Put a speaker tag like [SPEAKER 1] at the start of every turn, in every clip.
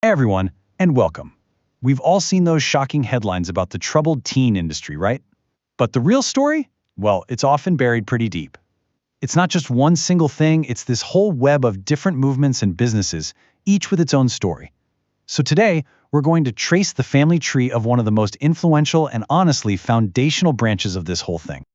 [SPEAKER 1] everyone, and welcome. We've all seen those shocking headlines about the troubled teen industry, right? But the real story? Well, it's often buried pretty deep. It's not just one single thing, it's this whole web of different movements and businesses, each with its own story. So today, we're going to trace the family tree of one of the most influential and honestly foundational branches of this whole thing.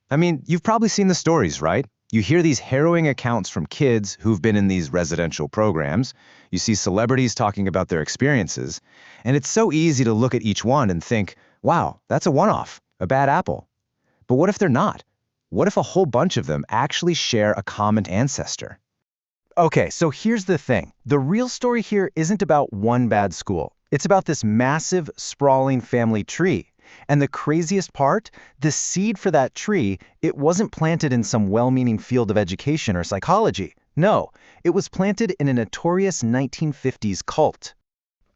[SPEAKER 2] I mean, you've probably seen the stories, right? You hear these harrowing accounts from kids who've been in these residential programs. You see celebrities talking about their experiences. And it's so easy to look at each one and think, wow, that's a one-off, a bad apple. But what if they're not? What if a whole bunch of them actually share a common ancestor? Okay, so here's the thing. The real story here isn't about one bad school. It's about this massive, sprawling family tree. And the craziest part, the seed for that tree, it wasn't planted in some well-meaning field of education or psychology. No, it was planted in a notorious 1950s cult.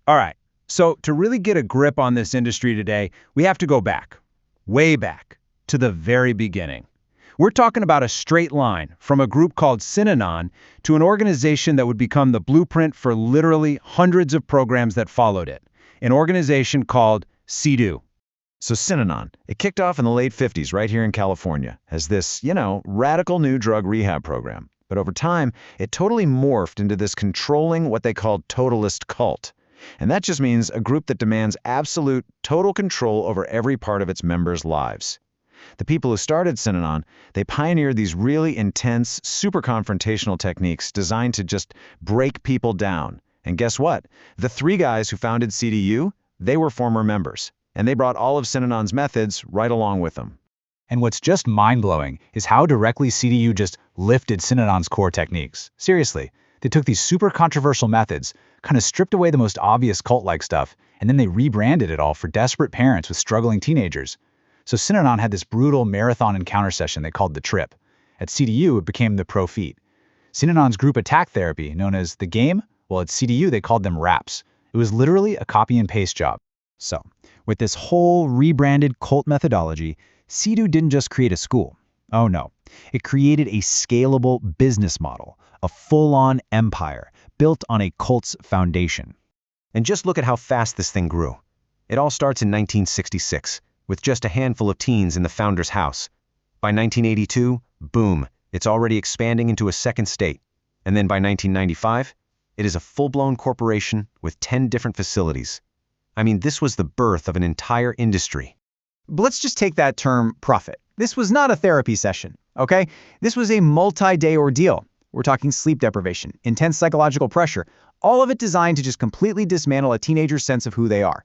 [SPEAKER 3] All right, so to really get a grip on this industry today, we have to go back, way back, to the very beginning. We're talking about a straight line from a group called Synanon to an organization that would become the blueprint for literally hundreds of programs that followed it, an organization called CDU.
[SPEAKER 2] So Synanon, it kicked off in the late 50s right here in California as this, radical new drug rehab program. But over time, it totally morphed into this controlling what they called totalist cult. And that just means a group that demands absolute, total control over every part of its members' lives. The people who started Synanon, they pioneered these really intense, super confrontational techniques designed to just break people down. And guess what? The three guys who founded CDU, they were former members. And they brought all of Synanon's methods right along with them.
[SPEAKER 1] And what's just mind-blowing is how directly CDU just lifted Synanon's core techniques. Seriously, they took these super controversial methods, kind of stripped away the most obvious cult-like stuff, and then they rebranded it all for desperate parents with struggling teenagers. So Synanon had this brutal marathon encounter session they called the Trip. At CDU, it became the Pro Feat. Synanon's group attack therapy, known as the Game, well, at CDU, they called them RAPs. It was literally a copy-and-paste job. So, with this whole rebranded cult methodology, CDU didn't just create a school. Oh no, it created a scalable business model, a full-on empire built on a cult's foundation.
[SPEAKER 2] And just look at how fast this thing grew. It all starts in 1966, with just a handful of teens in the founder's house. By 1982, boom, it's already expanding into a second state. And then by 1995, it is a full-blown corporation with 10 different facilities. I mean, this was the birth of an entire industry.
[SPEAKER 4] But let's just take that term profit. This was not a therapy session, okay? This was a multi-day ordeal. We're talking sleep deprivation, intense psychological pressure, all of it designed to just completely dismantle a teenager's sense of who they are.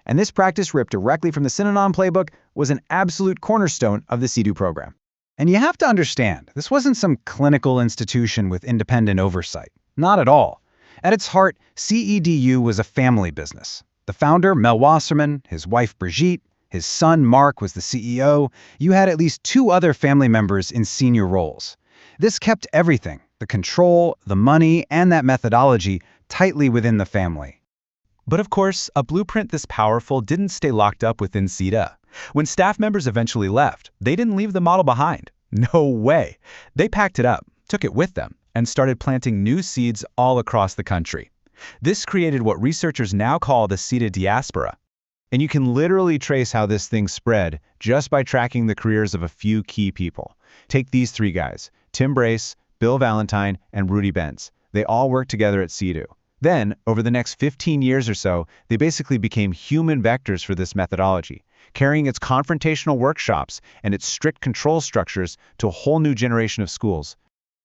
[SPEAKER 4] And this practice, ripped directly from the Synanon playbook, was an absolute cornerstone of the CDU program.
[SPEAKER 1] And you have to understand, this wasn't some clinical institution with independent oversight. Not at all. At its heart, CEDU was a family business. The founder, Mel Wasserman, his wife Brigitte, his son Mark was the CEO. You had at least 2 other family members in senior roles. This kept everything, the control, the money, and that methodology, tightly within the family.
[SPEAKER 3] But of course, a blueprint this powerful didn't stay locked up within CDU. When staff members eventually left, they didn't leave the model behind. No way. They packed it up, took it with them, and started planting new seeds all across the country. This created what researchers now call the CDU diaspora. And you can literally trace how this thing spread just by tracking the careers of a few key people. Take these 3 guys, Tim Brace, Bill Valentine, and Rudy Benz. They all worked together at CDU. Then, over the next 15 years or so, they basically became human vectors for this methodology, carrying its confrontational workshops and its strict control structures to a whole new generation of schools.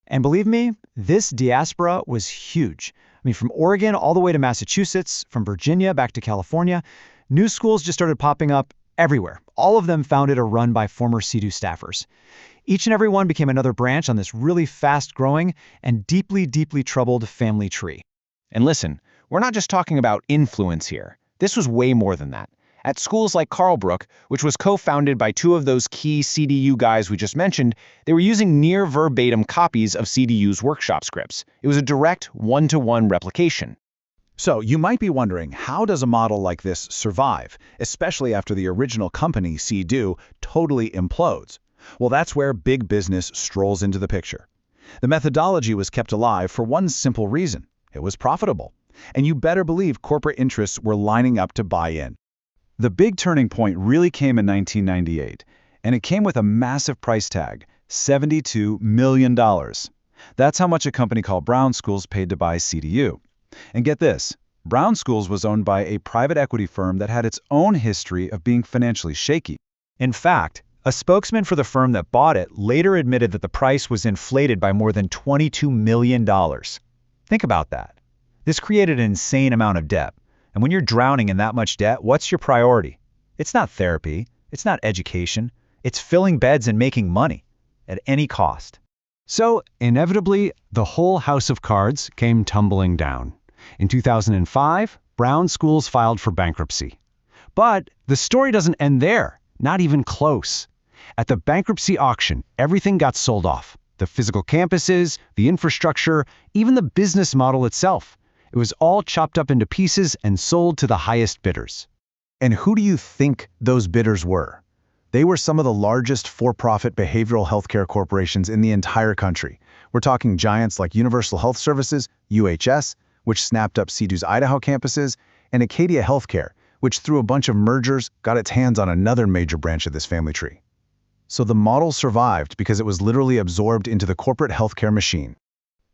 [SPEAKER 4] And believe me, this diaspora was huge. I mean, from Oregon all the way to Massachusetts, from Virginia back to California, new schools just started popping up everywhere. All of them founded or run by former CDU staffers. Each and every one became another branch on this really fast-growing and deeply, deeply troubled family tree.
[SPEAKER 2] And listen, we're not just talking about influence here. This was way more than that. At schools like Carlbrook, which was co-founded by 2 of those key CDU guys we just mentioned, they were using near verbatim copies of CDU's workshop scripts. It was a direct one-to-one replication.
[SPEAKER 1] So you might be wondering, how does a model like this survive, especially after the original company, CDU, totally implodes? Well, that's where big business strolls into the picture. The methodology was kept alive for one simple reason. It was profitable.
[SPEAKER 3] And you better believe corporate interests were lining up to buy in. The big turning point really came in 1998, and it came with a massive price tag, $72 million. That's how much a company called Brown Schools paid to buy CDU. And get this, Brown Schools was owned by a private equity firm that had its own history of being financially shaky.
[SPEAKER 4] In fact, a spokesman for the firm that bought it later admitted that the price was inflated by more than $22 million. Think about that. This created an insane amount of debt. And when you're drowning in that much debt, what's your priority? It's not therapy. It's not education. It's filling beds and making money at any cost.
[SPEAKER 5] So, inevitably, the whole house of cards came tumbling down. In 2005, Brown Schools filed for bankruptcy. But the story doesn't end there, not even close. At the bankruptcy auction, everything got sold off. The physical campuses, the infrastructure, even the business model itself. It was all chopped up into pieces and sold to the highest bidders.
[SPEAKER 2] And who do you think those bidders were? They were some of the largest for-profit behavioral healthcare corporations in the entire country. We're talking giants like Universal Health Services, UHS, which snapped up CDU's Idaho campuses, and Acadia Healthcare, which through a bunch of mergers got its hands on another major branch of this family tree. So the model survived because it was literally absorbed into the corporate healthcare machine.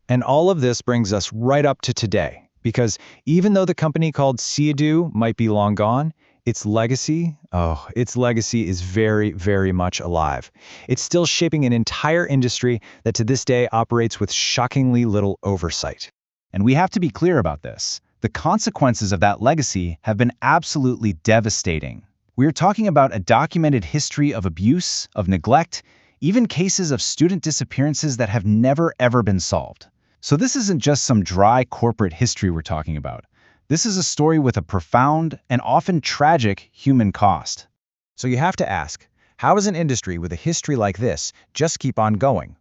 [SPEAKER 4] And all of this brings us right up to today, because even though the company called CDU might be long gone, its legacy is very, very much alive. It's still shaping an entire industry that to this day operates with shockingly little oversight. And we have to be clear about this. The consequences of that legacy have been absolutely devastating. We're talking about a documented history of abuse, of neglect, even cases of student disappearances that have never ever been solved. So this isn't just some dry corporate history we're talking about. This is a story with a profound and often tragic human cost. So you have to ask, how does an industry with a history like this just keep on going?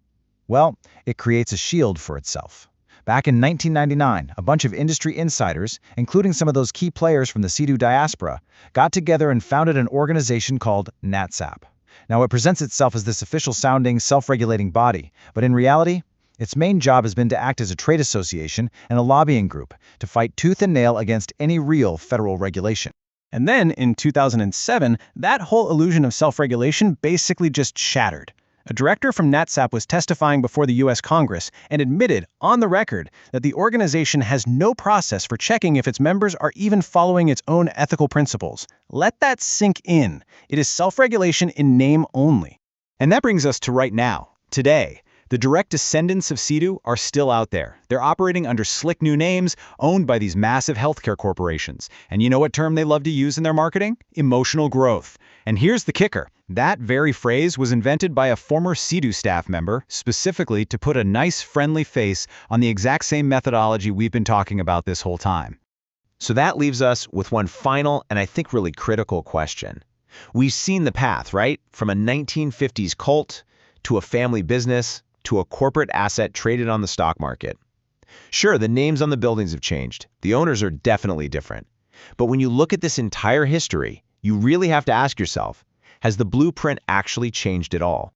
[SPEAKER 4] Well, it creates a shield for itself. Back in 1999, a bunch of industry insiders, including some of those key players from the CDU diaspora, got together and founded an organization called NatSap. Now, it presents itself as this official-sounding, self-regulating body, but in reality, its main job has been to act as a trade association and a lobbying group to fight tooth and nail against any real federal regulation. And then, in 2007, that whole illusion of self-regulation basically just shattered. A director from NatSap was testifying before the U.S. Congress and admitted, on the record, that the organization has no process for checking if its members are even following its own ethical principles. Let that sink in. It is self-regulation in name only. And that brings us to right now, today. The direct descendants of CDU are still out there. They're operating under slick new names, owned by these massive healthcare corporations. And you know what term they love to use in their marketing? Emotional growth. And here's the kicker. That very phrase was invented by a former CDU staff member, specifically to put a nice, friendly face on the exact same methodology we've been talking about this whole time.
[SPEAKER 6] So that leaves us with one final and I think really critical question. We've seen the path, right? From a 1950s cult to a family business, to a corporate asset traded on the stock market. Sure, the names on the buildings have changed. The owners are definitely different. But when you look at this entire history, you really have to ask yourself, has the blueprint actually changed at all?